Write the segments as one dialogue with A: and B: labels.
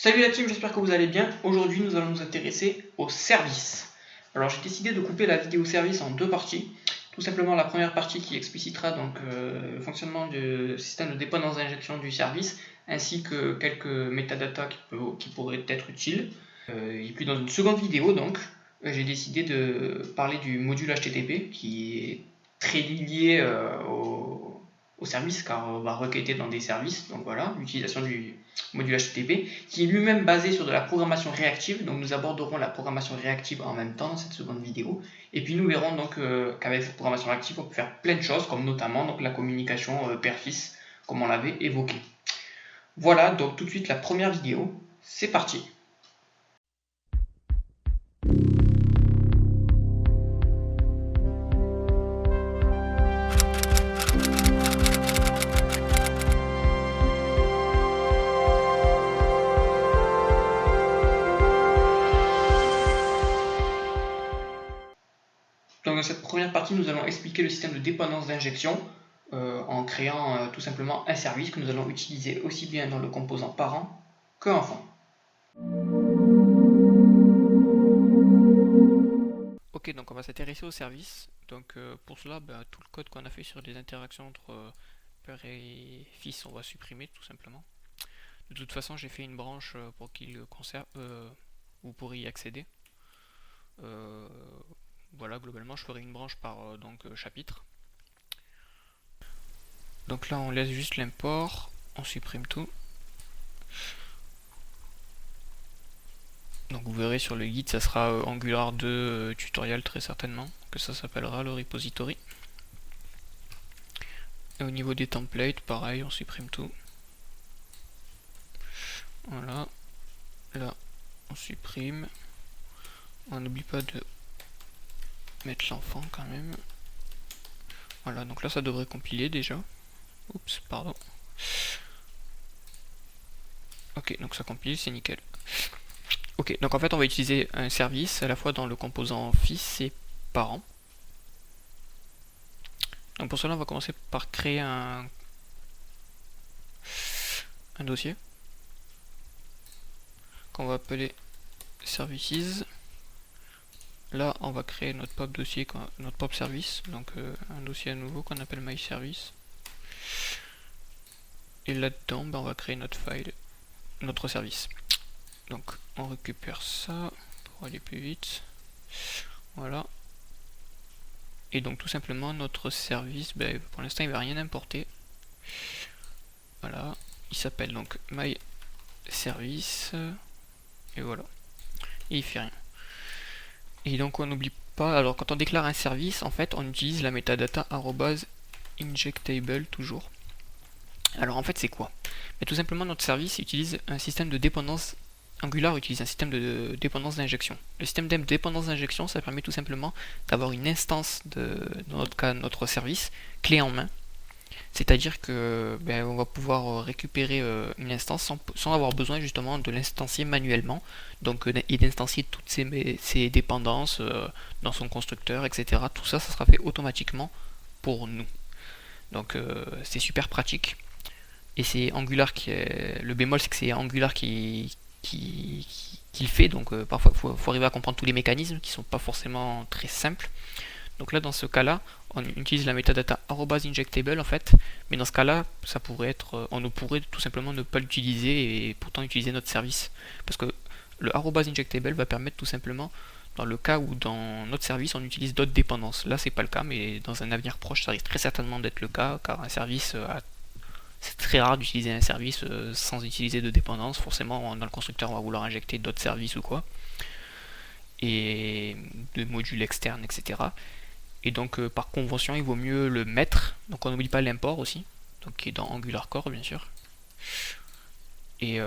A: Salut la team, j'espère que vous allez bien. Aujourd'hui, nous allons nous intéresser au service. Alors, j'ai décidé de couper la vidéo service en deux parties. Tout simplement, la première partie qui explicitera donc le fonctionnement du système de dépendance d'injection du service, ainsi que quelques métadatas qui pourraient être utiles. Et puis, dans une seconde vidéo, donc, j'ai décidé de parler du module HTTP, qui est très lié au service, car on va requêter dans des services. Donc voilà, l'utilisation du module HTTP, qui est lui-même basé sur de la programmation réactive. Donc nous aborderons la programmation réactive en même temps dans cette seconde vidéo. Et puis nous verrons donc qu'avec cette programmation réactive, on peut faire plein de choses, comme notamment donc, la communication père-fils, comme on l'avait évoqué. Voilà, donc tout de suite la première vidéo. C'est parti. Donc dans cette première partie, nous allons expliquer le système de dépendance d'injection en créant tout simplement un service que nous allons utiliser aussi bien dans le composant parent que enfant. Ok, donc on va s'intéresser au service. Donc pour cela, tout le code qu'on a fait sur les interactions entre père et fils, on va supprimer tout simplement. De toute façon, j'ai fait une branche pour qu'il conserve, vous pourrez y accéder. Voilà, globalement, je ferai une branche par chapitre. Donc là, on laisse juste l'import, on supprime tout. Donc vous verrez sur le guide, ça sera Angular 2 tutoriel très certainement, que ça s'appellera le repository. Et au niveau des templates, pareil, on supprime tout. Voilà. Là, on supprime. On n'oublie pas de mettre l'enfant quand même. Voilà, donc là ça devrait compiler déjà. Oups, pardon. Ok, donc ça compile, c'est nickel. Ok, donc en fait on va utiliser un service à la fois dans le composant fils et parent. Donc pour cela on va commencer par créer un dossier qu'on va appeler services. Là on va créer notre pop dossier, notre pop service, donc un dossier à nouveau qu'on appelle myService. Et là-dedans on va créer notre file, notre service. Donc on récupère ça pour aller plus vite. Voilà. Et donc tout simplement notre service, pour l'instant il ne va rien importer. Voilà. Il s'appelle donc myService. Et voilà. Et il fait rien. Et donc on n'oublie pas, alors quand on déclare un service, en fait on utilise la metadata @injectable toujours. Alors en fait c'est quoi? Mais tout simplement notre service utilise un système de dépendance. Angular utilise un système de dépendance d'injection. Le système de dépendance d'injection, ça permet tout simplement d'avoir une instance dans notre cas, notre service, clé en main. C'est-à-dire que on va pouvoir récupérer une instance sans avoir besoin justement de l'instancier manuellement. Donc et d'instancier toutes ces dépendances dans son constructeur, etc. Tout ça, ça sera fait automatiquement pour nous. Donc c'est super pratique. Et c'est Angular qui est. Le bémol, c'est que c'est Angular qui le fait, donc parfois il faut arriver à comprendre tous les mécanismes qui sont pas forcément très simples. Donc là dans ce cas là on utilise la metadata @injectable en fait, mais dans ce cas là ça pourrait être, on ne pourrait tout simplement ne pas l'utiliser et pourtant utiliser notre service, parce que le @injectable va permettre tout simplement dans le cas où dans notre service on utilise d'autres dépendances. Là c'est pas le cas, mais dans un avenir proche ça risque très certainement d'être le cas, car un service c'est très rare d'utiliser un service sans utiliser de dépendance. Forcément, dans le constructeur, on va vouloir injecter d'autres services ou quoi. Et de modules externes, etc. Et donc, par convention, il vaut mieux le mettre. Donc, on n'oublie pas l'import aussi. Donc, qui est dans Angular Core, bien sûr. Et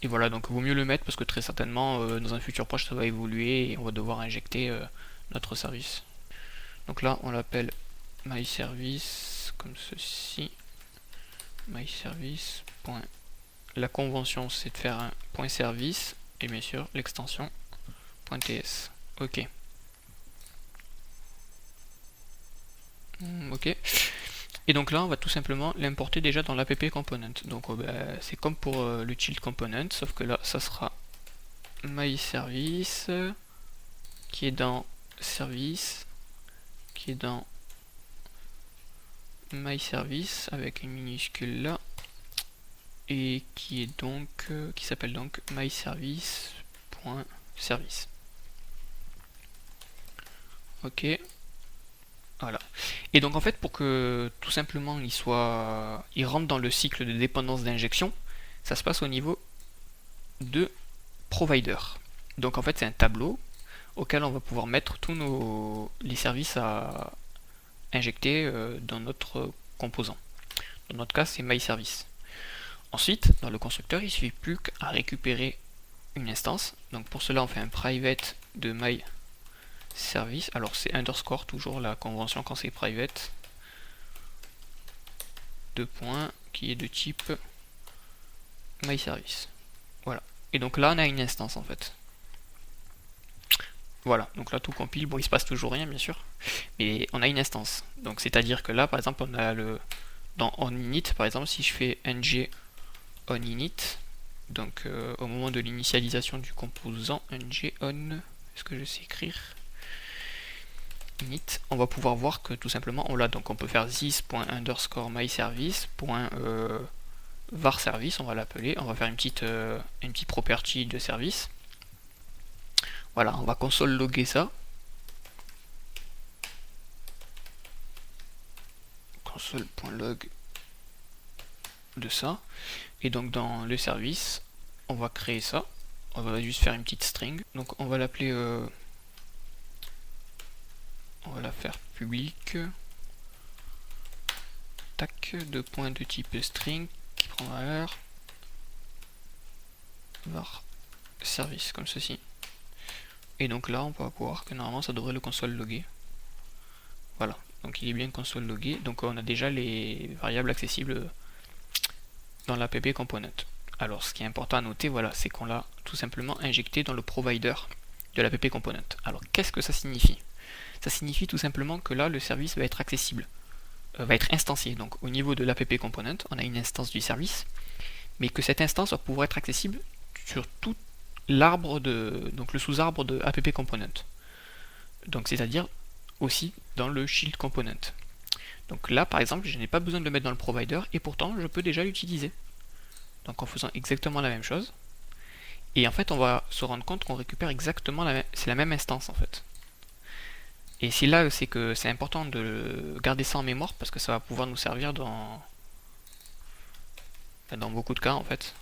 A: voilà, donc il vaut mieux le mettre parce que très certainement, dans un futur proche, ça va évoluer et on va devoir injecter notre service. Donc là, on l'appelle myService comme ceci. myService. La convention c'est de faire un point service et bien sûr l'extension .ts. Ok. Ok. Et donc là, on va tout simplement l'importer déjà dans l'app component. Donc c'est comme pour le child component, sauf que là, ça sera myService, qui est dans service, qui est dans myService, avec une minuscule là, et qui est donc, qui s'appelle donc myService.service. Ok. Voilà. Et donc en fait, pour que tout simplement il rentre dans le cycle de dépendance d'injection, ça se passe au niveau de provider. Donc en fait, c'est un tableau auquel on va pouvoir mettre tous les services à injecter dans notre composant. Dans notre cas, c'est myService. Ensuite, dans le constructeur, il suffit plus qu'à récupérer une instance. Donc pour cela, on fait un private de myService. Alors c'est underscore, toujours la convention quand c'est private. Deux points, qui est de type myService. Voilà. Et donc là, on a une instance en fait. Voilà, donc là tout compile, bon il se passe toujours rien bien sûr, mais on a une instance. Donc c'est-à-dire que là par exemple on a dans onInit par exemple, si je fais ng onInit, donc au moment de l'initialisation du composant ng on, est-ce que je sais écrire init, on va pouvoir voir que tout simplement on l'a, donc on peut faire this.underscore myService.varService, on va l'appeler, on va faire une petite property de service. Voilà, on va console logger ça. Console.log de ça. Et donc dans le service, on va créer ça. On va juste faire une petite string. Donc on va l'appeler... on va la faire publique. Tac, deux points de type string qui prend valeur var service, comme ceci. Et donc là, on va voir que normalement, ça devrait le console loguer. Voilà, donc il est bien console logué. Donc on a déjà les variables accessibles dans l'app component. Alors ce qui est important à noter, voilà, c'est qu'on l'a tout simplement injecté dans le provider de l'app component. Alors qu'est-ce que ça signifie? Ça signifie tout simplement que là, le service va être accessible, va être instancié. Donc au niveau de l'app component, on a une instance du service, mais que cette instance va pouvoir être accessible sur tout l'arbre donc le sous-arbre de app component. Donc c'est-à-dire aussi dans le shield component. Donc là, par exemple, je n'ai pas besoin de le mettre dans le provider, et pourtant, je peux déjà l'utiliser. Donc en faisant exactement la même chose. Et en fait, on va se rendre compte qu'on récupère exactement c'est la même instance en fait. Et c'est là c'est que c'est important de garder ça en mémoire parce que ça va pouvoir nous servir dans beaucoup de cas en fait.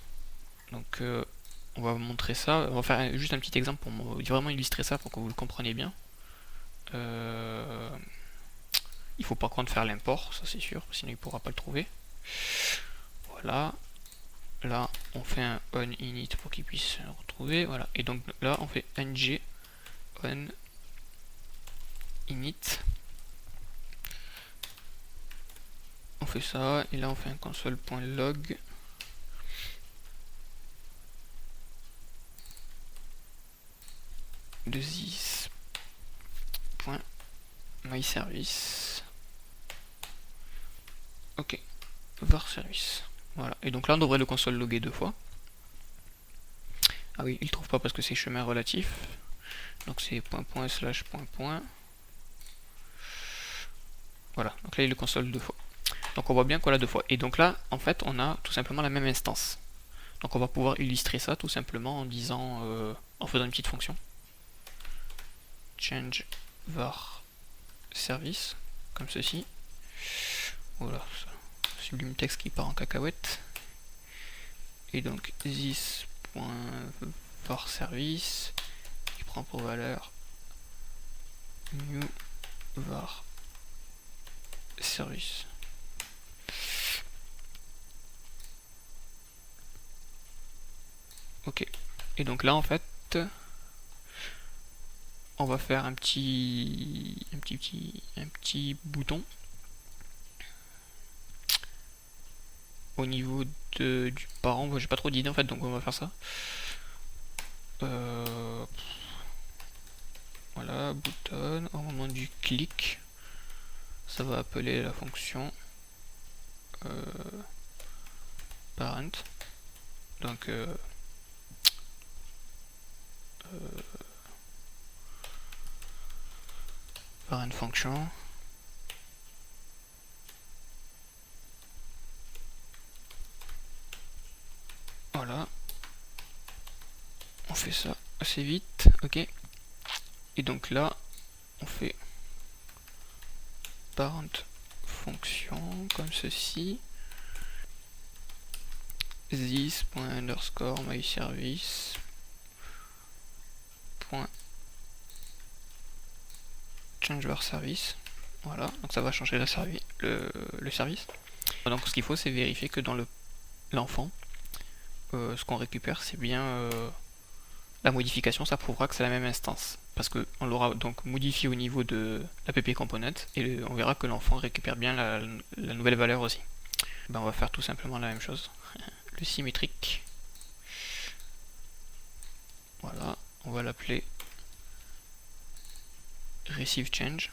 A: Donc on va vous montrer ça. On va faire juste un petit exemple pour vraiment illustrer ça pour que vous le compreniez bien. Il faut par contre faire l'import, ça c'est sûr, sinon il ne pourra pas le trouver. Voilà. Là, on fait un onInit pour qu'il puisse le retrouver. Voilà. Et donc là, on fait ng onInit. On fait ça. Et là, on fait un console.log. de this.myService. Ok. var service. Voilà. Et donc là, on devrait le console loguer deux fois. Ah oui, il ne trouve pas parce que c'est chemin relatif. Donc c'est ././. Voilà, donc là il le console deux fois. Donc on voit bien qu'on l'a deux fois. Et donc là, en fait, on a tout simplement la même instance. Donc on va pouvoir illustrer ça tout simplement en disant, en faisant une petite fonction. Change var service, comme ceci. Voilà, ça. Sublime texte qui part en cacahuète. Et donc this.var service qui prend pour valeur new var service. Ok. Et donc là en fait on va faire un petit bouton au niveau du parent. J'ai pas trop d'idées en fait, donc on va faire ça. Voilà, bouton, au moment du clic, ça va appeler la fonction parent, donc parent function, voilà, on fait ça assez vite, ok, et donc là on fait parent fonction comme ceci, this.underscore myService change var service, voilà, donc ça va changer le service. Donc ce qu'il faut, c'est vérifier que dans l'enfant, ce qu'on récupère, c'est bien la modification, ça prouvera que c'est la même instance, parce qu'on l'aura donc modifié au niveau de l'app component, et on verra que l'enfant récupère bien la nouvelle valeur aussi. Ben, on va faire tout simplement la même chose, le symétrique, voilà, on va l'appeler receive change,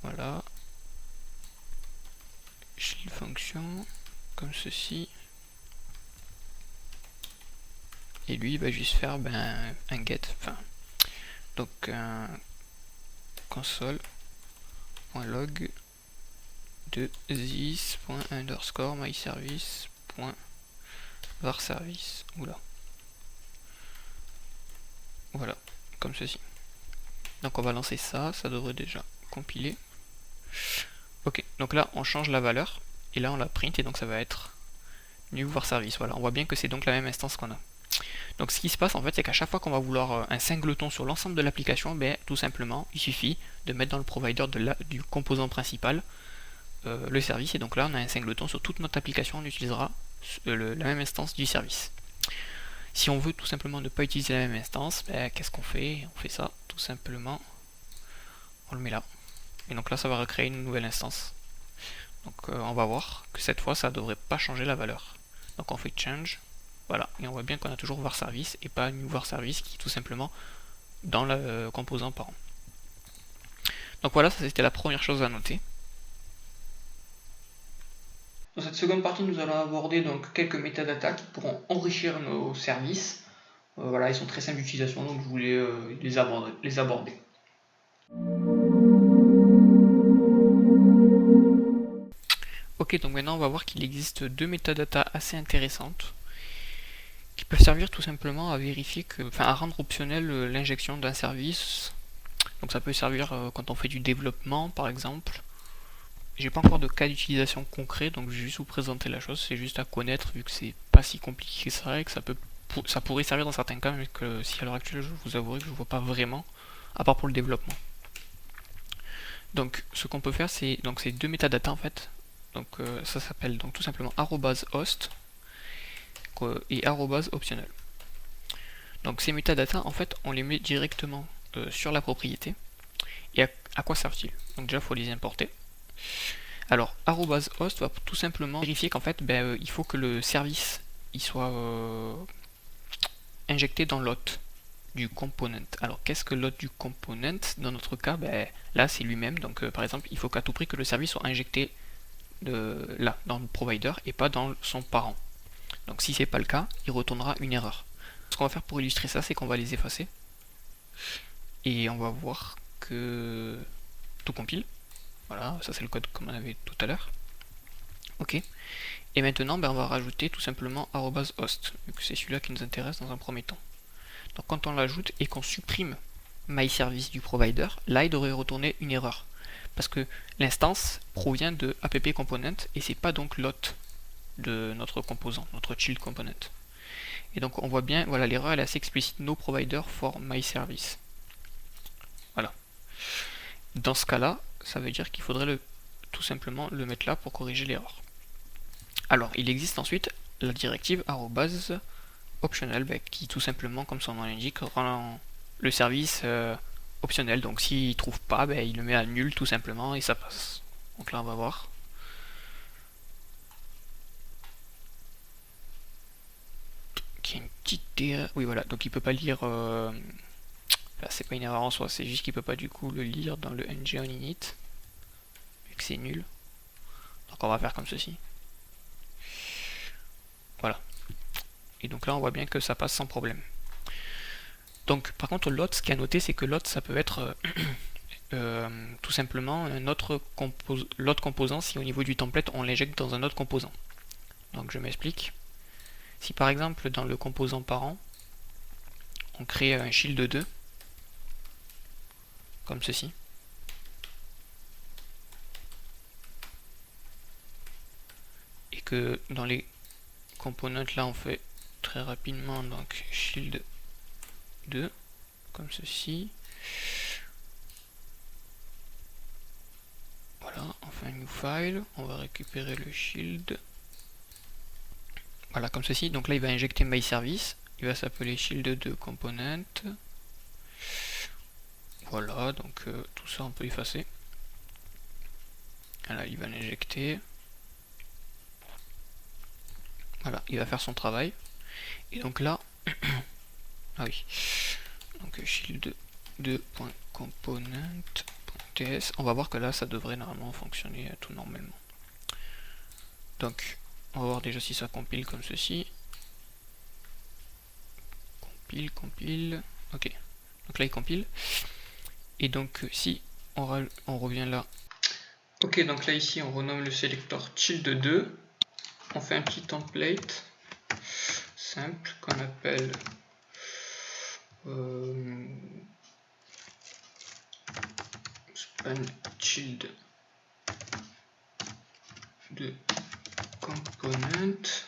A: voilà, shield function, comme ceci, et lui il va juste faire un get, enfin, donc un console.log de this.underscore myService.varService, oula, voilà, comme ceci. Donc on va lancer ça, ça devrait déjà compiler. Ok, donc là on change la valeur, et là on la print, et donc ça va être new var service. Voilà, on voit bien que c'est donc la même instance qu'on a. Donc ce qui se passe en fait, c'est qu'à chaque fois qu'on va vouloir un singleton sur l'ensemble de l'application, tout simplement, il suffit de mettre dans le provider du composant principal le service, et donc là on a un singleton sur toute notre application, on utilisera la même instance du service. Si on veut tout simplement ne pas utiliser la même instance, qu'est-ce qu'on fait? On fait ça, tout simplement, on le met là. Et donc là ça va recréer une nouvelle instance. Donc on va voir que cette fois ça ne devrait pas changer la valeur. Donc on fait change, voilà, et on voit bien qu'on a toujours var service et pas new var service qui est tout simplement dans le composant parent. Donc voilà, ça c'était la première chose à noter. Dans cette seconde partie, nous allons aborder donc quelques métadatas qui pourront enrichir nos services. Voilà, ils sont très simples d'utilisation, donc je voulais les aborder. Ok, donc maintenant on va voir qu'il existe deux métadatas assez intéressantes qui peuvent servir tout simplement à vérifier à rendre optionnel l'injection d'un service. Donc ça peut servir quand on fait du développement par exemple. J'ai pas encore de cas d'utilisation concret, donc je vais juste vous présenter la chose, c'est juste à connaître vu que c'est pas si compliqué que ça et que ça pourrait servir dans certains cas, mais que si à l'heure actuelle je vous avouerai que je vois pas vraiment, à part pour le développement. Donc ce qu'on peut faire, c'est ces deux métadatas en fait. Donc ça s'appelle donc tout simplement @host et @optionnel. Donc ces métadatas en fait on les met directement sur la propriété. Et à quoi servent-ils? Donc déjà il faut les importer. Alors @host va tout simplement vérifier qu'en fait il faut que le service il soit injecté dans l'hôte du component. Alors qu'est-ce que l'hôte du component? Dans notre cas, là c'est lui-même, donc par exemple il faut qu'à tout prix que le service soit injecté là, dans le provider et pas dans son parent. Donc si c'est pas le cas, il retournera une erreur. Ce qu'on va faire pour illustrer ça, c'est qu'on va les effacer et on va voir que tout compile. Voilà, ça c'est le code comme on avait tout à l'heure. Ok. Et maintenant, on va rajouter tout simplement @host, vu que c'est celui-là qui nous intéresse dans un premier temps. Donc quand on l'ajoute et qu'on supprime myService du provider, là il devrait retourner une erreur. Parce que l'instance provient de app component et c'est pas donc l'hôte de notre composant, notre child component. Et donc on voit bien, voilà, l'erreur elle est assez explicite, no provider for myService. Voilà. Dans ce cas-là, ça veut dire qu'il faudrait tout simplement le mettre là pour corriger l'erreur. Alors, il existe ensuite la directive @optionnel qui tout simplement, comme son nom l'indique, rend le service optionnel. Donc s'il ne trouve pas, il le met à nul tout simplement et ça passe. Donc là on va voir. Qu'il y a une petite erreur. Oui voilà, donc il peut pas lire. Là c'est pas une erreur en soi, c'est juste qu'il peut pas du coup le lire dans le ng on init. que c'est nul. Donc on va faire comme ceci. Voilà. Et donc là on voit bien que ça passe sans problème. Donc par contre l'autre, ce qui est à noter, c'est que l'autre ça peut être tout simplement l'autre composant si au niveau du template on l'injecte dans un autre composant. Donc je m'explique. Si par exemple dans le composant parent on crée un shield 2 comme ceci, et que dans les components là on fait très rapidement donc shield 2 comme ceci, voilà, on fait un new file, on va récupérer le shield, voilà comme ceci. Donc là il va injecter myService, il va s'appeler shield2 component, voilà. Donc tout ça on peut effacer. Là il va l'injecter, voilà, il va faire son travail. Et donc là ah oui, donc shield2.component.ts, on va voir que là ça devrait normalement fonctionner tout normalement. Donc on va voir déjà si ça compile comme ceci. Compile, ok. Donc là il compile. Et donc si on revient là. Ok, donc là ici on renomme le sélecteur shield2. On fait un petit template simple qu'on appelle span shield de component.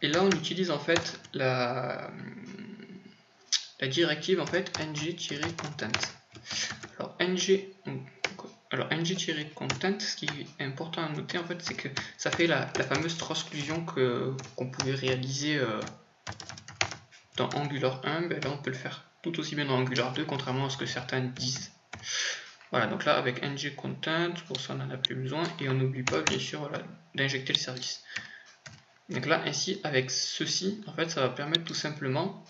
A: Et là on utilise en fait la directive en fait ng-content. Alors ng-content, ce qui est important à noter en fait, c'est que ça fait la fameuse transclusion qu'on pouvait réaliser dans Angular 1. Ben là on peut le faire tout aussi bien dans Angular 2, contrairement à ce que certains disent. Voilà, donc là avec ng-content, pour ça on n'en a plus besoin, et on n'oublie pas bien sûr voilà, d'injecter le service. Donc là ainsi avec ceci, en fait ça va permettre tout simplement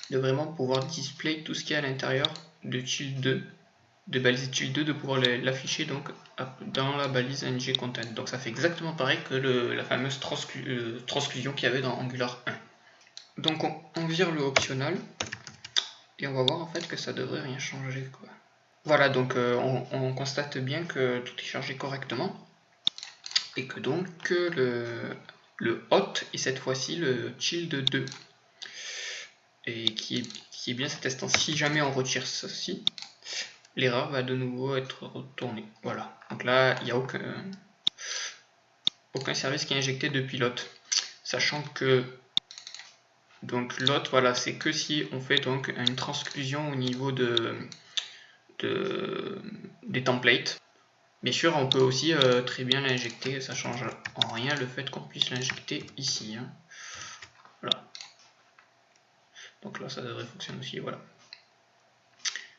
A: de vraiment pouvoir display tout ce qu'il y a à l'intérieur de shield2, de balise shield2, de pouvoir l'afficher donc dans la balise ng-content. Donc ça fait exactement pareil que la fameuse transclusion qu'il y avait dans Angular 1. Donc on vire le optional et on va voir en fait que ça devrait rien changer quoi. Voilà, donc on constate bien que tout est chargé correctement et que donc le hot est cette fois-ci le shield2 et qui est bien cette instance. Si jamais on retire ceci, l'erreur va de nouveau être retournée. Voilà, donc là il n'y a aucun service qui est injecté depuis l'hôte, sachant que donc l'hôte, voilà, c'est que si on fait donc une transclusion au niveau des templates. Bien sûr on peut aussi très bien l'injecter, ça change en rien le fait qu'on puisse l'injecter ici hein. Voilà, donc là ça devrait fonctionner aussi, voilà.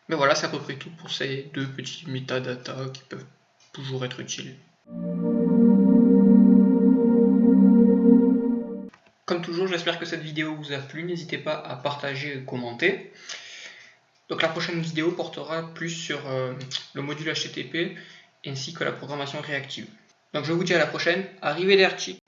A: Mais voilà, c'est à peu près tout pour ces deux petits metadata qui peuvent toujours être utiles. Comme toujours, j'espère que cette vidéo vous a plu, n'hésitez pas à partager et commenter. Donc la prochaine vidéo portera plus sur le module HTTP ainsi que la programmation réactive. Donc je vous dis à la prochaine, arrivederci.